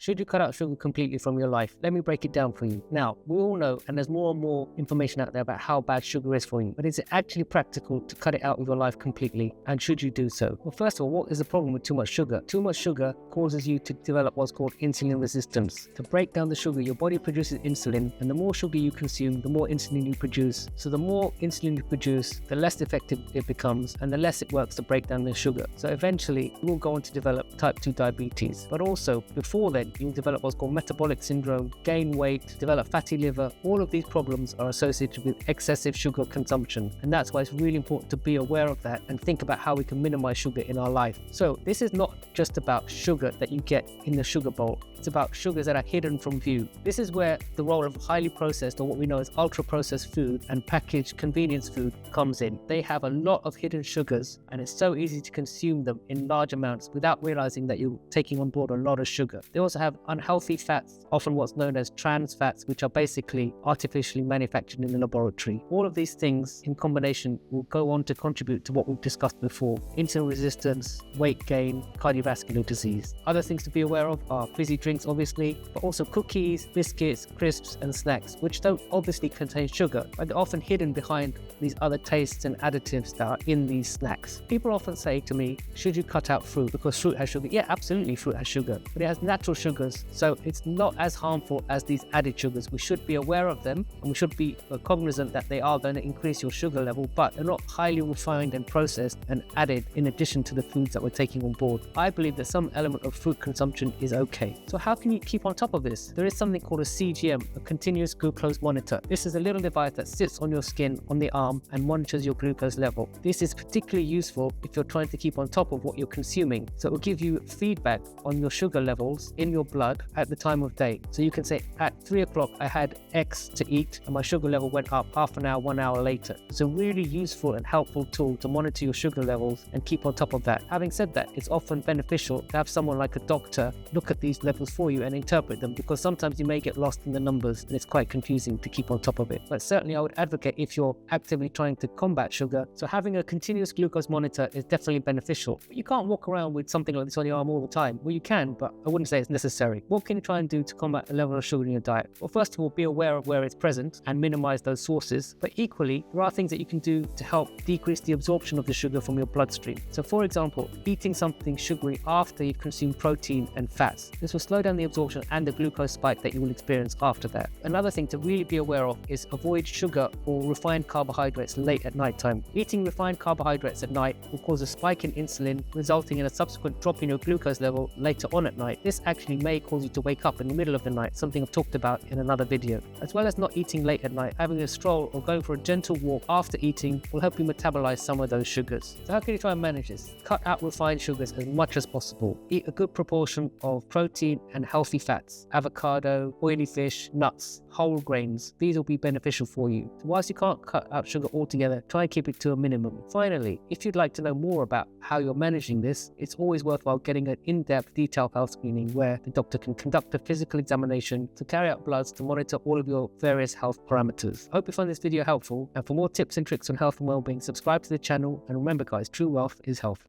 Should you cut out sugar completely from your life? Let me break it down for you. Now, we all know, and there's more and more information out there about how bad sugar is for you, but is it actually practical to cut it out of your life completely? And should you do so? Well, first of all, what is the problem with too much sugar? Too much sugar causes you to develop what's called insulin resistance. To break down the sugar, your body produces insulin, and the more sugar you consume, the more insulin you produce. So the more insulin you produce, the less effective it becomes, and the less it works to break down the sugar. So eventually, you will go on to develop type 2 diabetes. But also, before then, you will develop what's called metabolic syndrome, gain weight, develop fatty liver. All of these problems are associated with excessive sugar consumption. And that's why it's really important to be aware of that and think about how we can minimize sugar in our life. So this is not just about sugar that you get in the sugar bowl. It's about sugars that are hidden from view. This is where the role of highly processed, or what we know as ultra-processed food, and packaged convenience food comes in. They have a lot of hidden sugars, and it's so easy to consume them in large amounts without realizing that you're taking on board a lot of sugar. They also have unhealthy fats, often what's known as trans fats, which are basically artificially manufactured in the laboratory. All of these things in combination will go on to contribute to what we've discussed before: insulin resistance, weight gain, cardiovascular disease. Other things to be aware of are fizzy drinks, obviously, but also cookies, biscuits, crisps, and snacks, which don't obviously contain sugar, but they're often hidden behind these other tastes and additives that are in these snacks. People often say to me, should you cut out fruit because fruit has sugar? Yeah, absolutely, fruit has sugar, but it has natural sugars, so it's not as harmful as these added sugars. We should be aware of them, and we should be cognizant that they are going to increase your sugar level, but they're not highly refined and processed and added in addition to the foods that we're taking on board. I believe that some element of fruit consumption is okay. So how can you keep on top of this? There is something called a CGM, a continuous glucose monitor. This is a little device that sits on your skin, on the arm, and monitors your glucose level. This is particularly useful if you're trying to keep on top of what you're consuming. So it will give you feedback on your sugar levels in your blood at the time of day. So you can say, at 3 o'clock, I had X to eat, and my sugar level went up half an hour, 1 hour later. It's a really useful and helpful tool to monitor your sugar levels and keep on top of that. Having said that, it's often beneficial to have someone like a doctor look at these levels for you and interpret them, because sometimes you may get lost in the numbers and it's quite confusing to keep on top of it. But certainly I would advocate if you're actively trying to combat sugar, so having a continuous glucose monitor is definitely beneficial. But you can't walk around with something like this on your arm all the time. Well, you can, but I wouldn't say it's necessary. What can you try and do to combat the level of sugar in your diet? Well, first of all, be aware of where it's present and minimize those sources. But equally, there are things that you can do to help decrease the absorption of the sugar from your bloodstream. So for example, eating something sugary after you've consumed protein and fats. This will slow down the absorption and the glucose spike that you will experience after that. Another thing to really be aware of is avoid sugar or refined carbohydrates late at night time. Eating refined carbohydrates at night will cause a spike in insulin, resulting in a subsequent drop in your glucose level later on at night. This actually may cause you to wake up in the middle of the night, something I've talked about in another video. As well as not eating late at night, having a stroll or going for a gentle walk after eating will help you metabolize some of those sugars. So how can you try and manage this? Cut out refined sugars as much as possible. Eat a good proportion of protein and healthy fats: avocado, oily fish, nuts, whole grains. These will be beneficial for you. So whilst you can't cut out sugar altogether, try and keep it to a minimum. Finally, if you'd like to know more about how you're managing this, it's always worthwhile getting an in-depth detailed health screening where the doctor can conduct a physical examination to carry out bloods to monitor all of your various health parameters. I hope you find this video helpful, and for more tips and tricks on health and well-being, subscribe to the channel, and remember guys, true wealth is health.